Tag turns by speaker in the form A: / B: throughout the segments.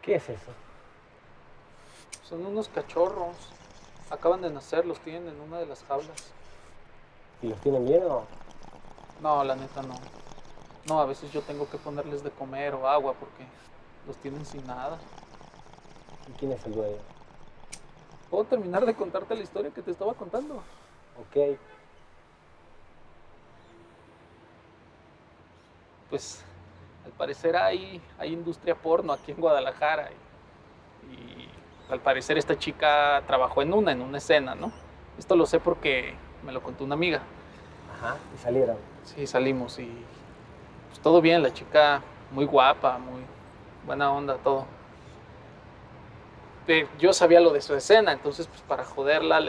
A: ¿Qué es eso?
B: Son unos cachorros. Acaban de nacer, los tienen en una de las jaulas.
A: ¿Y los tienen bien o...?
B: No, la neta no. No, a veces yo tengo que ponerles de comer o agua porque los tienen sin nada.
A: ¿Y quién es el dueño?
B: ¿Puedo terminar de contarte la historia que te estaba contando?
A: Ok.
B: Pues al parecer hay industria porno aquí en Guadalajara y al parecer esta chica trabajó en una escena, ¿no? Esto lo sé porque me lo contó una amiga.
A: Ajá. Y salieron.
B: Sí, salimos y pues todo bien, la chica muy guapa, muy buena onda, todo. Yo sabía lo de su escena, entonces pues para joderla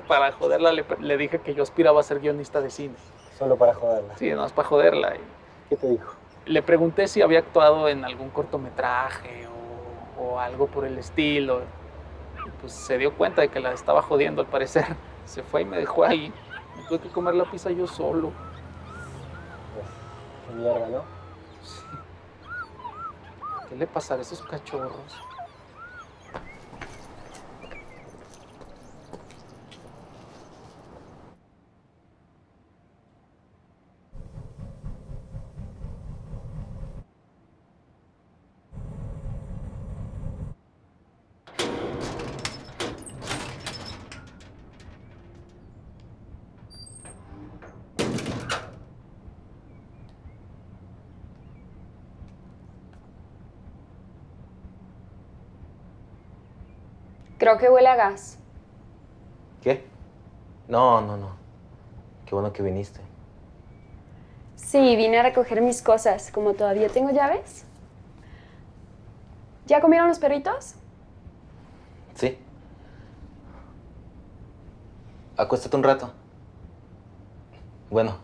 B: para joderla le dije que yo aspiraba a ser guionista de cine.
A: Solo para joderla.
B: Sí, no, es para joderla.
A: ¿Qué te dijo?
B: Le pregunté si había actuado en algún cortometraje o algo por el estilo. Y pues se dio cuenta de que la estaba jodiendo al parecer. Se fue y me dejó ahí. Me tuve que comer la pizza yo solo.
A: Pues, qué mierda, ¿no?
B: Sí. ¿Qué le pasará a esos cachorros?
C: Creo que huele a gas.
D: ¿Qué? No, no, no. Qué bueno que viniste.
C: Sí, vine a recoger mis cosas. Como todavía tengo llaves. ¿Ya comieron los perritos?
D: ¿Sí? Acuéstate un rato. Bueno,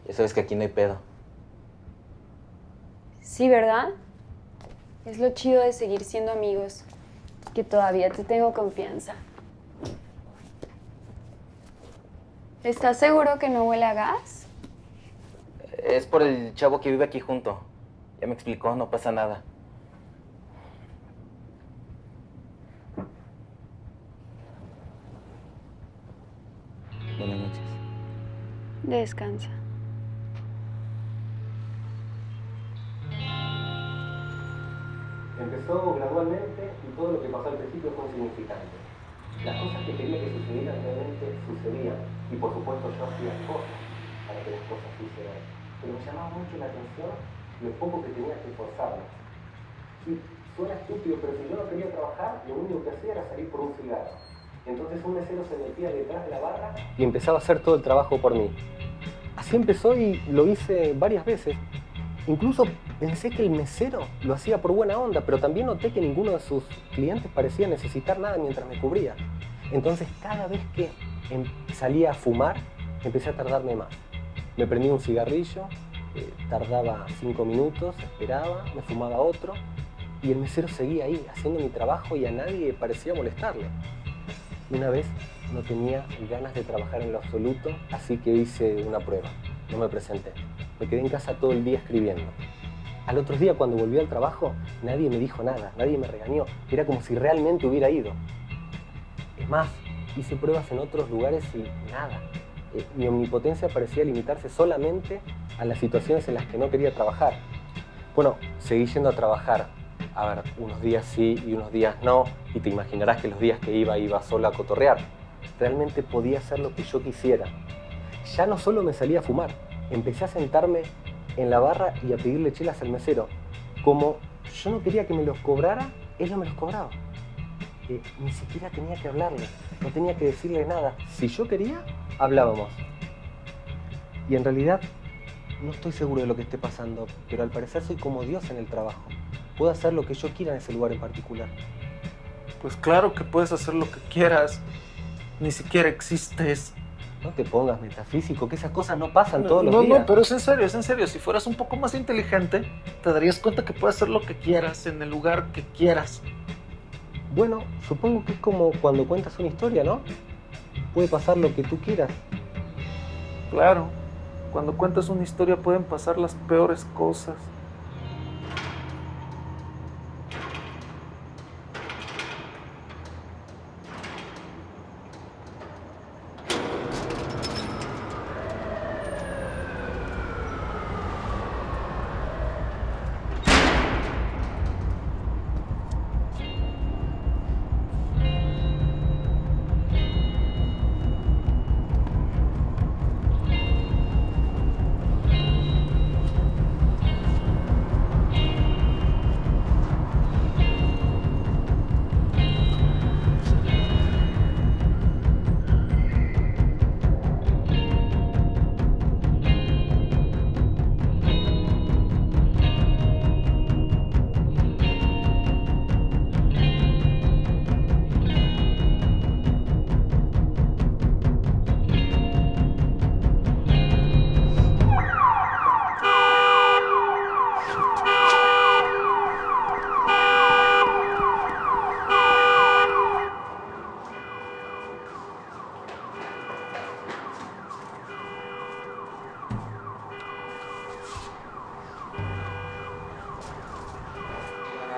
D: ya sabes que aquí no hay pedo.
C: Sí, ¿verdad? Es lo chido de seguir siendo amigos. Que todavía te tengo confianza. ¿Estás seguro que no huele a gas?
D: Es por el chavo que vive aquí junto. Ya me explicó, no pasa nada. Buenas noches.
C: Descansa.
A: Empezó gradualmente y todo lo que pasó al principio fue insignificante. Las cosas que quería que sucedieran realmente sucedían. Y por supuesto yo hacía cosas para que las cosas sucedan. Pero me llamaba mucho la atención lo poco que tenía que esforzarme. Sí, suena estúpido, pero si yo no quería trabajar, lo único que hacía era salir por un cigarro. Entonces un mesero se metía detrás de la barra y empezaba a hacer todo el trabajo por mí. Así empezó y lo hice varias veces. Incluso pensé que el mesero lo hacía por buena onda, pero también noté que ninguno de sus clientes parecía necesitar nada mientras me cubría. Entonces, cada vez que salía a fumar, empecé a tardarme más. Me prendía un cigarrillo, tardaba 5 minutos, esperaba, me fumaba otro, y el mesero seguía ahí, haciendo mi trabajo y a nadie parecía molestarle. Una vez no tenía ganas de trabajar en lo absoluto, así que hice una prueba. No me presenté. Me quedé en casa todo el día escribiendo. Al otro día, cuando volví al trabajo, nadie me dijo nada, nadie me regañó. Era como si realmente hubiera ido. Es más, hice pruebas en otros lugares y nada. Mi omnipotencia parecía limitarse solamente a las situaciones en las que no quería trabajar. Bueno, seguí yendo a trabajar. A ver, unos días sí y unos días no. Y te imaginarás que los días que iba solo a cotorrear. Realmente podía hacer lo que yo quisiera. Ya no solo me salía a fumar, empecé a sentarme en la barra y a pedirle chelas al mesero. Como yo no quería que me los cobrara, él no me los cobraba. Ni siquiera tenía que hablarle, no tenía que decirle nada. Si yo quería, hablábamos. Y en realidad, no estoy seguro de lo que esté pasando, pero al parecer soy como Dios en el trabajo. Puedo hacer lo que yo quiera en ese lugar en particular.
B: Pues claro que puedes hacer lo que quieras. Ni siquiera existes.
A: No te pongas metafísico, que esas cosas no pasan todos los días.
B: No, pero es en serio, es en serio. Si fueras un poco más inteligente, te darías cuenta que puedes hacer lo que quieras, en el lugar que quieras.
A: Bueno, supongo que es como cuando cuentas una historia, ¿no? Puede pasar lo que tú quieras.
B: Claro, cuando cuentas una historia pueden pasar las peores cosas.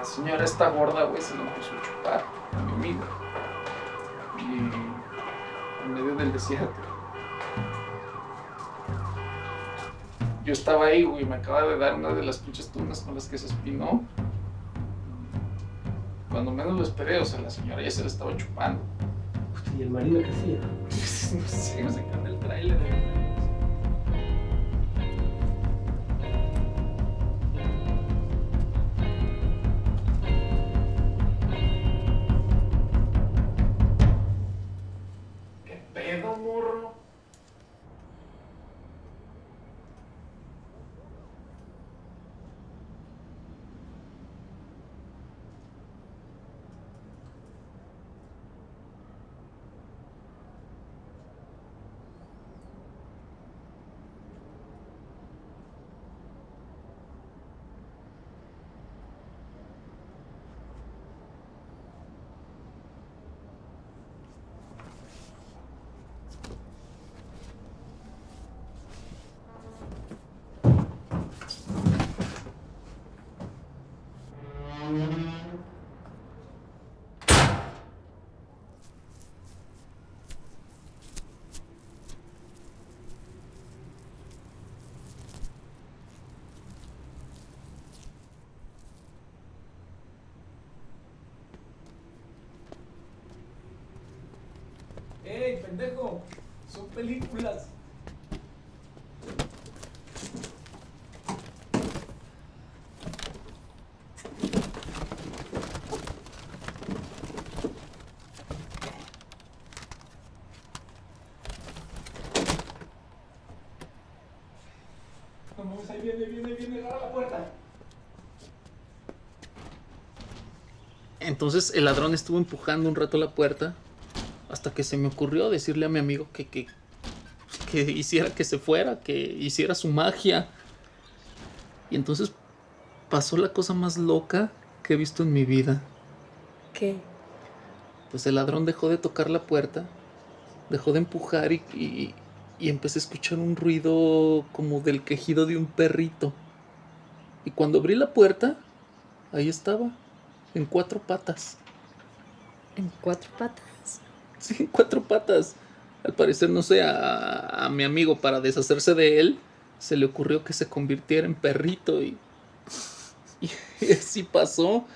B: la señora esta gorda, güey, se lo puso a chupar a mi amigo. Y en medio del desierto. Yo estaba ahí, güey, me acaba de dar una de las pinches tunas con las que se espinó. Cuando menos lo esperé, o sea, la señora ya se la estaba chupando.
A: ¿Y el marido qué hacía?
B: No sé, o sea, que anda el tráiler. ¿Qué pedo, morro? ¡Ey, pendejo! Son películas. Vamos, ahí viene, agarra la puerta. Entonces el ladrón estuvo empujando un rato la puerta hasta que se me ocurrió decirle a mi amigo que hiciera que se fuera, que hiciera su magia. Y entonces pasó la cosa más loca que he visto en mi vida.
C: ¿Qué?
B: Pues el ladrón dejó de tocar la puerta, dejó de empujar y empecé a escuchar un ruido como del quejido de un perrito. Y cuando abrí la puerta, ahí estaba, en 4 patas.
C: ¿En 4 patas?
B: Sí, en 4 patas. Al parecer, no sé, a mi amigo, para deshacerse de él, se le ocurrió que se convirtiera en perrito y así pasó.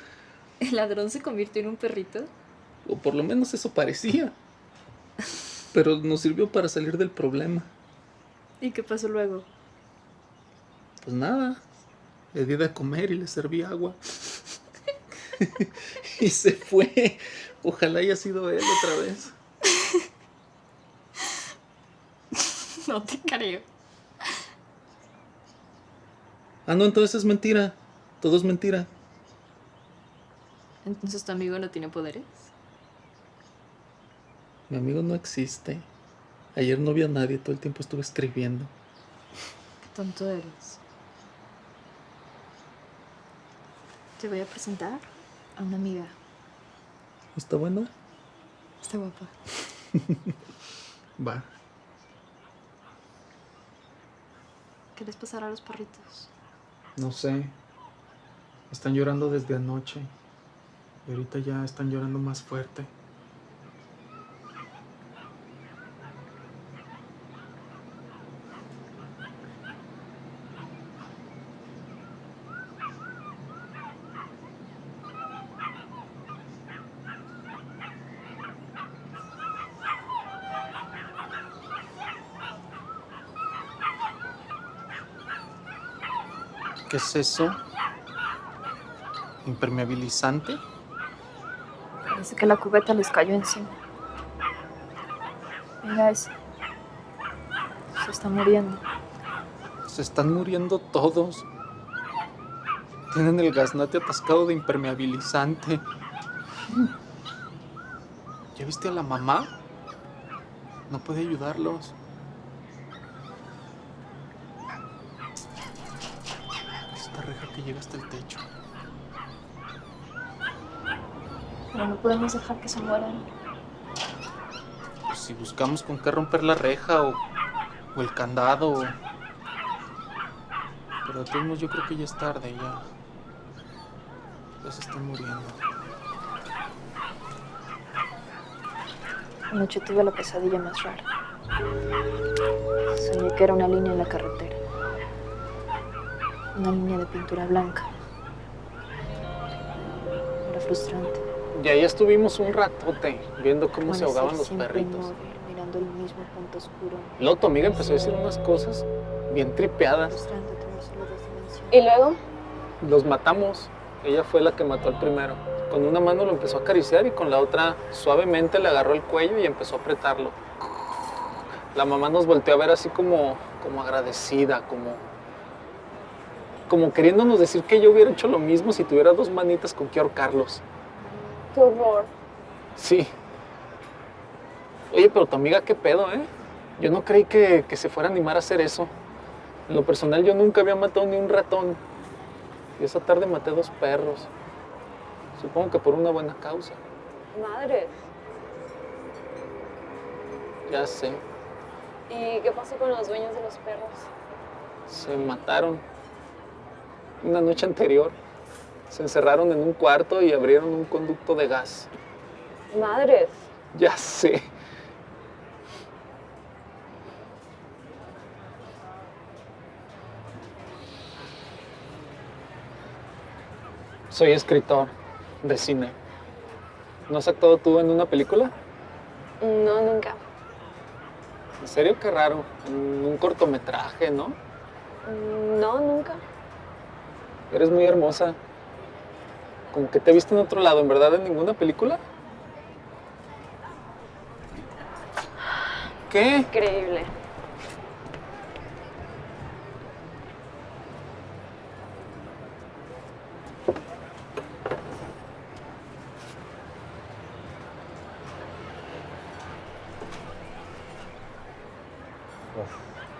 C: ¿El ladrón se convirtió en un perrito?
B: O por lo menos eso parecía. Pero nos sirvió para salir del problema.
C: ¿Y qué pasó luego?
B: Pues nada, le di de comer y le serví agua. Y se fue. Ojalá haya sido él otra vez.
C: No te creo.
B: Ah, no, entonces es mentira. Todo es mentira.
C: ¿Entonces tu amigo no tiene poderes?
B: Mi amigo no existe. Ayer no vi a nadie, todo el tiempo estuve escribiendo.
C: Qué tonto eres. Te voy a presentar a una amiga.
B: ¿Está buena?
C: Está guapa.
B: Va.
C: ¿Qué les pasará a los perritos?
B: No sé. Están llorando desde anoche. Y ahorita ya están llorando más fuerte. ¿Qué es eso? ¿Impermeabilizante?
C: Parece que la cubeta les cayó encima. Mira ese. Se está muriendo.
B: Se están muriendo todos. Tienen el gaznate atascado de impermeabilizante. ¿Ya viste a la mamá? No puede ayudarlos. Esta reja que llega hasta el techo.
C: Pero no podemos dejar que se mueran.
B: Pues si buscamos con qué romper la reja o el candado. Pero de todos modos yo creo que ya es tarde ya. Ya se están muriendo.
E: Anoche tuve la pesadilla más rara. Soñé que era una línea en la carretera. Una línea de pintura blanca. Era frustrante.
B: Y ahí estuvimos un ratote viendo cómo se
E: Amanecer
B: ahogaban los
E: siempre
B: perritos.
E: inmóvil, mirando el mismo punto oscuro.
B: Luego tu amiga empezó a decir unas cosas bien tripeadas.
E: Frustrante tener solo dos dimensiones.
C: ¿Y luego?
B: Los matamos. Ella fue la que mató al primero. Con una mano lo empezó a acariciar y con la otra suavemente le agarró el cuello y empezó a apretarlo. La mamá nos volteó a ver así como agradecida, como queriéndonos decir que yo hubiera hecho lo mismo si tuviera dos manitas con que ahorcarlos.
C: ¡Qué horror!
B: Sí. Oye, pero tu amiga, ¿qué pedo, eh? Yo no creí que se fuera a animar a hacer eso. En lo personal, yo nunca había matado ni un ratón. Y esa tarde maté 2 perros. Supongo que por una buena causa.
C: Madre.
B: Ya sé.
C: ¿Y qué pasó con los dueños de los perros?
B: Se mataron. Una noche anterior. Se encerraron en un cuarto y abrieron un conducto de gas.
C: Madre.
B: Ya sé. Soy escritor de cine. ¿No has actuado tú en una película?
C: No, nunca.
B: En serio, qué raro. En un cortometraje, ¿no?
C: No, nunca.
B: Eres muy hermosa. Como que te he visto en otro lado, ¿en verdad en ninguna película? ¿Qué?
C: Increíble.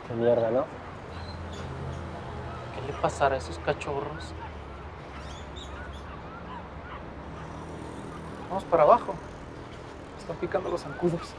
A: Qué mierda, ¿no?
B: ¿Qué le pasará a esos cachorros? Vamos para abajo. Están picando los zancudos.